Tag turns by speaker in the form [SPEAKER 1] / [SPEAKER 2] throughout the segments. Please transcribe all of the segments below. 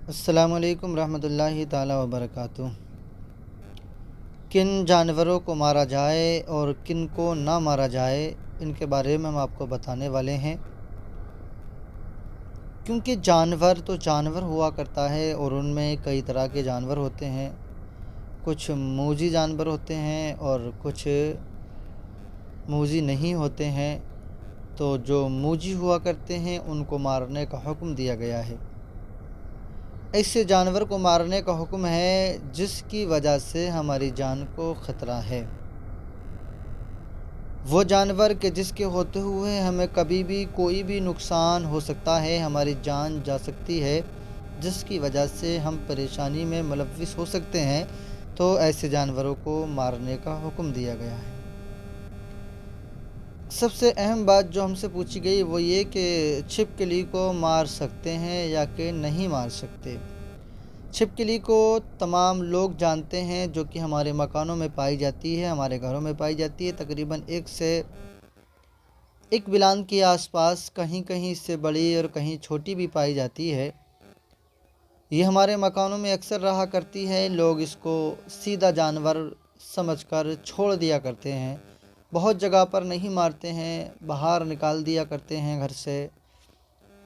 [SPEAKER 1] अस्सलामुअलैकुम रहमतुल्लाहि ताला वबरकातुहू। किन जानवरों को मारा जाए और किन को ना मारा जाए, इनके बारे में हम आपको बताने वाले हैं। क्योंकि जानवर तो जानवर हुआ करता है और उनमें कई तरह के जानवर होते हैं। कुछ मूजी जानवर होते हैं और कुछ मूजी नहीं होते हैं। तो जो मूजी हुआ करते हैं उनको मारने का हुक्म दिया गया है। ऐसे जानवर को मारने का हुक्म है जिसकी वजह से हमारी जान को ख़तरा है। वो जानवर के जिसके होते हुए हमें कभी भी कोई भी नुकसान हो सकता है, हमारी जान जा सकती है, जिसकी वजह से हम परेशानी में मुलव्विस हो सकते हैं, तो ऐसे जानवरों को मारने का हुक्म दिया गया है। सबसे अहम बात जो हमसे पूछी गई वो ये कि छिपकली को मार सकते हैं या कि नहीं मार सकते। छिपकली को तमाम लोग जानते हैं, जो कि हमारे मकानों में पाई जाती है, हमारे घरों में पाई जाती है। तकरीबन 1 से 1 बिलान के आसपास, कहीं कहीं इससे बड़ी और कहीं छोटी भी पाई जाती है। ये हमारे मकानों में अक्सर रहा करती है। लोग इसको सीधा जानवर समझकर छोड़ दिया करते हैं। बहुत जगह पर नहीं मारते हैं, बाहर निकाल दिया करते हैं घर से,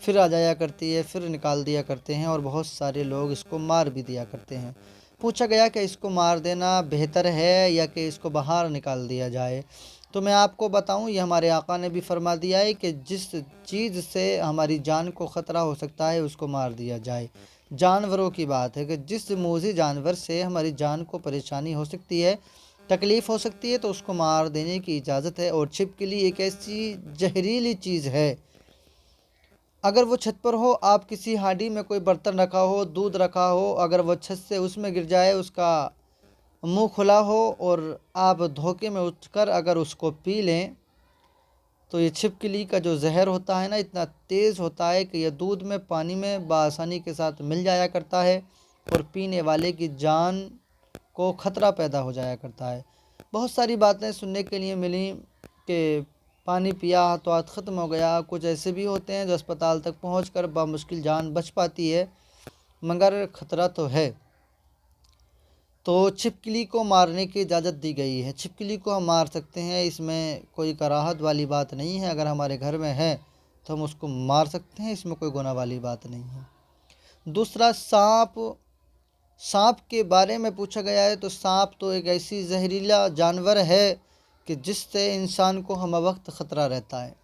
[SPEAKER 1] फिर आ जाया करती है, फिर निकाल दिया करते हैं और बहुत सारे लोग इसको मार भी दिया करते हैं। पूछा गया कि इसको मार देना बेहतर है या कि इसको बाहर निकाल दिया जाए, तो मैं आपको बताऊं, ये हमारे आका ने भी फरमा दिया है कि जिस चीज़ से हमारी जान को ख़तरा हो सकता है उसको मार दिया जाए। जानवरों की बात है कि जिस मूज़ी जानवर से हमारी जान को परेशानी हो सकती है, तकलीफ़ हो सकती है, तो उसको मार देने की इजाज़त है। और छिपकली एक ऐसी जहरीली चीज़ है, अगर वो छत पर हो, आप किसी हांडी में कोई बर्तन रखा हो, दूध रखा हो, अगर वो छत से उसमें गिर जाए, उसका मुंह खुला हो और आप धोखे में उठकर अगर उसको पी लें, तो ये छिपकली का जो जहर होता है ना, इतना तेज़ होता है कि ये दूध में, पानी में बआसानी के साथ मिल जाया करता है और पीने वाले की जान को ख़तरा पैदा हो जाया करता है। बहुत सारी बातें सुनने के लिए मिली कि पानी पिया तो हाथ ख़त्म हो गया। कुछ ऐसे भी होते हैं जो अस्पताल तक पहुंचकर बामुश्किल जान बच पाती है, मगर ख़तरा तो है। तो छिपकली को मारने की इजाज़त दी गई है। छिपकली को हम मार सकते हैं, इसमें कोई कराहत वाली बात नहीं है। अगर हमारे घर में है तो हम उसको मार सकते हैं, इसमें कोई गुनाह वाली बात नहीं है। दूसरा, सांप। सांप के बारे में पूछा गया है, तो सांप तो एक ऐसी जहरीला जानवर है कि जिससे इंसान को हम वक्त ख़तरा रहता है।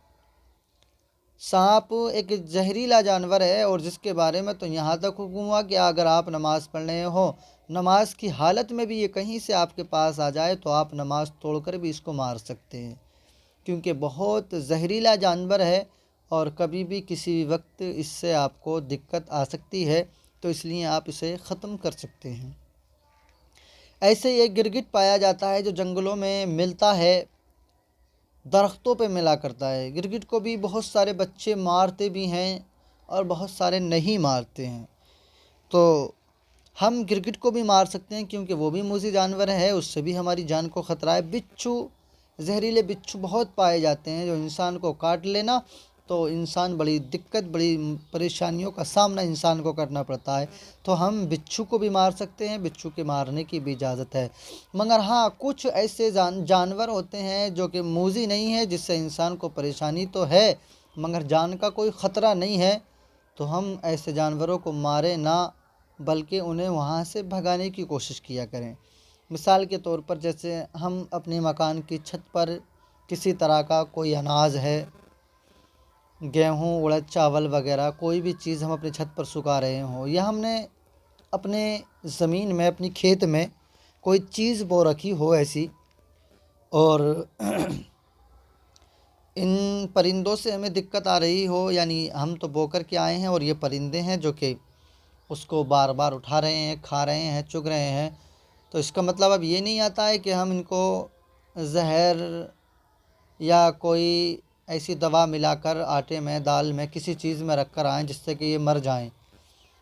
[SPEAKER 1] सांप एक जहरीला जानवर है और जिसके बारे में तो यहाँ तक हुक्म हुआ कि अगर आप नमाज़ पढ़ रहे हो, नमाज की हालत में भी ये कहीं से आपके पास आ जाए, तो आप नमाज तोड़कर भी इसको मार सकते हैं, क्योंकि बहुत जहरीला जानवर है और कभी भी किसी भी वक्त इससे आपको दिक्कत आ सकती है, तो इसलिए आप इसे ख़त्म कर सकते हैं। ऐसे ही एक गिरगिट पाया जाता है जो जंगलों में मिलता है, दरख्तों पे मिला करता है। गिरगिट को भी बहुत सारे बच्चे मारते भी हैं और बहुत सारे नहीं मारते हैं। तो हम गिरगिट को भी मार सकते हैं, क्योंकि वो भी मूज़ी जानवर है, उससे भी हमारी जान को ख़तरा है। बिच्छू, जहरीले बिच्छू बहुत पाए जाते हैं जो इंसान को काट लेना, तो इंसान बड़ी दिक्कत, बड़ी परेशानियों का सामना इंसान को करना पड़ता है। तो हम बिच्छू को भी मार सकते हैं, बिच्छू के मारने की भी इजाज़त है। मगर हाँ, कुछ ऐसे जानवर होते हैं जो कि मूज़ी नहीं है, जिससे इंसान को परेशानी तो है मगर जान का कोई ख़तरा नहीं है, तो हम ऐसे जानवरों को मारें ना, बल्कि उन्हें वहाँ से भगाने की कोशिश किया करें। मिसाल के तौर पर, जैसे हम अपने मकान की छत पर किसी तरह का कोई अनाज है, गेहूँ, उड़द, चावल वगैरह कोई भी चीज़ हम अपनी छत पर सुखा रहे हों, या हमने अपने ज़मीन में, अपनी खेत में कोई चीज़ बो रखी हो ऐसी, और इन परिंदों से हमें दिक्कत आ रही हो, यानी हम तो बो कर के आए हैं और ये परिंदे हैं जो कि उसको बार बार उठा रहे हैं, खा रहे हैं, चुग रहे हैं, तो इसका मतलब अब ये नहीं आता है कि हम इनको जहर या कोई ऐसी दवा मिलाकर आटे में, दाल में, किसी चीज़ में रख कर आएँ जिससे कि ये मर जाएं।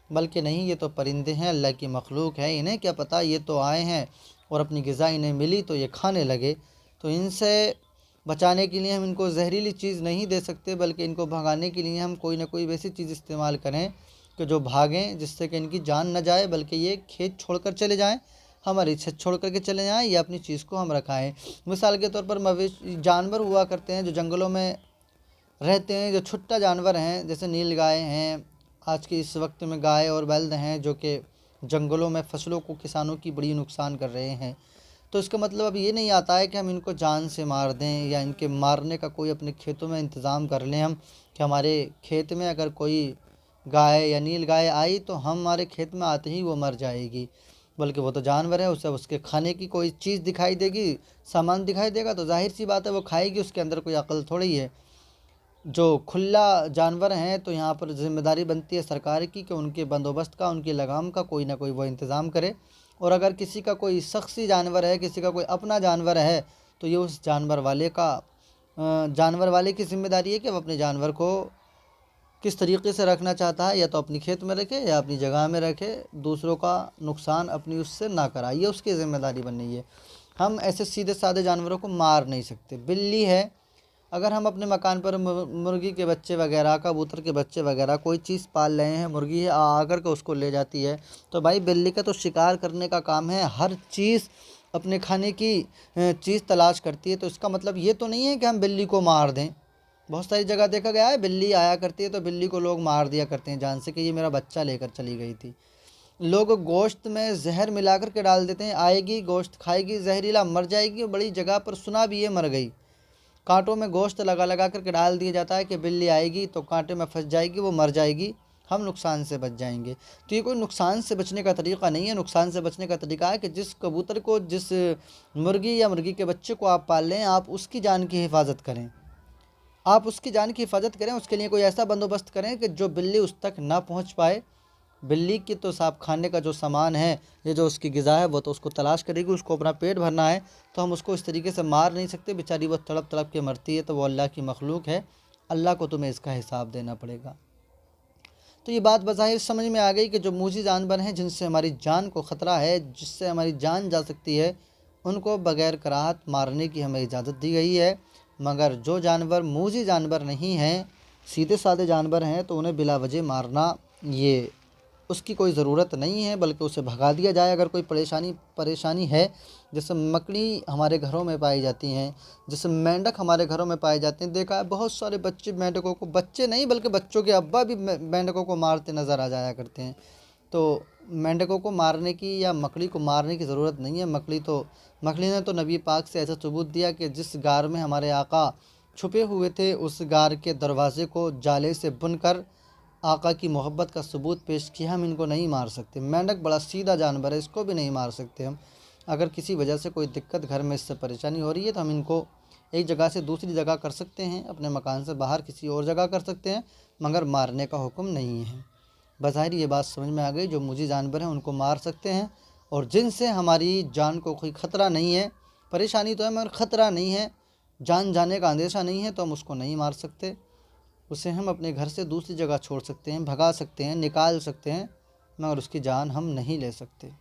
[SPEAKER 1] बल्कि नहीं, ये तो परिंदे हैं, अल्लाह की मखलूक है, इन्हें क्या पता, ये तो आए हैं और अपनी ग़िज़ा इन्हें मिली तो ये खाने लगे। तो इनसे बचाने के लिए हम इनको जहरीली चीज़ नहीं दे सकते, बल्कि इनको भगाने के लिए हम कोई ना कोई वैसी चीज़ इस्तेमाल करें कि जो भागें, जिससे कि इनकी जान न जाए, बल्कि ये खेत छोड़कर चले जाएं, हमारी छत छोड़ कर के चले जाएं, या अपनी चीज़ को हम रखाएं। मिसाल के तौर पर मवेशी जानवर हुआ करते हैं जो जंगलों में रहते हैं, जो छुट्टा जानवर हैं, जैसे नील गाय हैं। आज के इस वक्त में गाय और बैल हैं जो कि जंगलों में फसलों को, किसानों की बड़ी नुकसान कर रहे हैं। तो इसका मतलब अब ये नहीं आता है कि हम इनको जान से मार दें, या इनके मारने का कोई अपने खेतों में इंतज़ाम कर लें हम, कि हमारे खेत में अगर कोई गाय या नील गाय आई तो हमारे खेत में आते ही वो मर जाएगी। बल्कि वो तो जानवर है, उसे उसके खाने की कोई चीज़ दिखाई देगी, सामान दिखाई देगा तो जाहिर सी बात है वो खाएगी, उसके अंदर कोई अक्ल थोड़ी है। जो खुला जानवर हैं तो यहाँ पर ज़िम्मेदारी बनती है सरकार की कि उनके बंदोबस्त का, उनकी लगाम का कोई ना कोई वो इंतज़ाम करे। और अगर किसी का कोई शख्सी जानवर है, किसी का कोई अपना जानवर है, तो ये उस जानवर वाले की ज़िम्मेदारी है कि वह अपने जानवर को किस तरीके से रखना चाहता है, या तो अपनी खेत में रखे या अपनी जगह में रखे, दूसरों का नुकसान अपनी उससे ना कराए, ये उसकी ज़िम्मेदारी बन रही है। हम ऐसे सीधे साधे जानवरों को मार नहीं सकते। बिल्ली है, अगर हम अपने मकान पर मुर्गी के बच्चे वगैरह, कबूतर के बच्चे वगैरह कोई चीज़ पाल रहे हैं, मुर्गी है आकर के उसको ले जाती है, तो भाई बिल्ली का तो शिकार करने का काम है, हर चीज़ अपने खाने की चीज़ तलाश करती है। तो इसका मतलब ये तो नहीं है कि हम बिल्ली को मार दें। बहुत सारी जगह देखा गया है बिल्ली आया करती है तो बिल्ली को लोग मार दिया करते हैं जान से, कि ये मेरा बच्चा लेकर चली गई थी। लोग गोश्त में जहर मिला कर के डाल देते हैं, आएगी गोश्त खाएगी, जहरीला मर जाएगी। और बड़ी जगह पर सुना भी ये मर गई। कांटों में गोश्त लगा लगा करके डाल दिया जाता है कि बिल्ली आएगी तो कांटे में फंस जाएगी, वो मर जाएगी, हम नुकसान से बच जाएंगे। तो ये कोई नुकसान से बचने का तरीक़ा नहीं है। नुकसान से बचने का तरीका है कि जिस कबूतर को, जिस मुर्गी या मुर्गी के बच्चे को आप पाल लें, आप उसकी जान की हिफाजत करें, आप उसकी जान की हिफाजत करें। उसके लिए कोई ऐसा बंदोबस्त करें कि जो बिल्ली उस तक ना पहुंच पाए। बिल्ली की तो साहब खाने का जो सामान है, ये जो उसकी ग़िज़ा है, वो तो उसको तलाश करेगी, उसको अपना पेट भरना है। तो हम उसको इस तरीके से मार नहीं सकते, बेचारी वो तड़प तड़प के मरती है, तो वो अल्लाह की मखलूक है, अल्लाह को तुम्हें इसका हिसाब देना पड़ेगा। तो ये बात बज़ाहिर समझ में आ गई कि जो मूज़ी जानवर हैं, जिनसे हमारी जान को ख़तरा है, जिससे हमारी जान जा सकती है, उनको बग़ैर कराहत मारने की हमें इजाज़त दी गई है। मगर जो जानवर मूज़ी जानवर नहीं हैं, सीधे साधे जानवर हैं, तो उन्हें बिला वजह मारना, ये उसकी कोई ज़रूरत नहीं है, बल्कि उसे भगा दिया जाए। अगर कोई परेशानी है, जैसे मकड़ी हमारे घरों में पाई जाती हैं, जैसे मेंढक हमारे घरों में पाए जाते हैं। देखा है बहुत सारे बच्चे मेंढकों को, बच्चे नहीं बल्कि बच्चों के अब्बा भी मेंढकों को मारते नज़र आ जाया करते हैं। तो मेंढकों को मारने की या मकड़ी को मारने की ज़रूरत नहीं है। मकड़ी ने तो नबी पाक से ऐसा सबूत दिया कि जिस गार में हमारे आका छुपे हुए थे, उस गार के दरवाज़े को जाले से बुनकर आका की मोहब्बत का सबूत पेश किया। हम इनको नहीं मार सकते। मेंढक बड़ा सीधा जानवर है, इसको भी नहीं मार सकते हम। अगर किसी वजह से कोई दिक्कत घर में, इससे परेशानी हो रही है, तो हम इनको एक जगह से दूसरी जगह कर सकते हैं, अपने मकान से बाहर किसी और जगह कर सकते हैं, मगर मारने का हुक्म नहीं है। बज़ाहिर ये बात समझ में आ गई। जो मुझे जानवर हैं उनको मार सकते हैं, और जिनसे हमारी जान को कोई ख़तरा नहीं है, परेशानी तो है मगर ख़तरा नहीं है, जान जाने का अंदेशा नहीं है, तो हम उसको नहीं मार सकते। उसे हम अपने घर से दूसरी जगह छोड़ सकते हैं, भगा सकते हैं, निकाल सकते हैं, मगर उसकी जान हम नहीं ले सकते।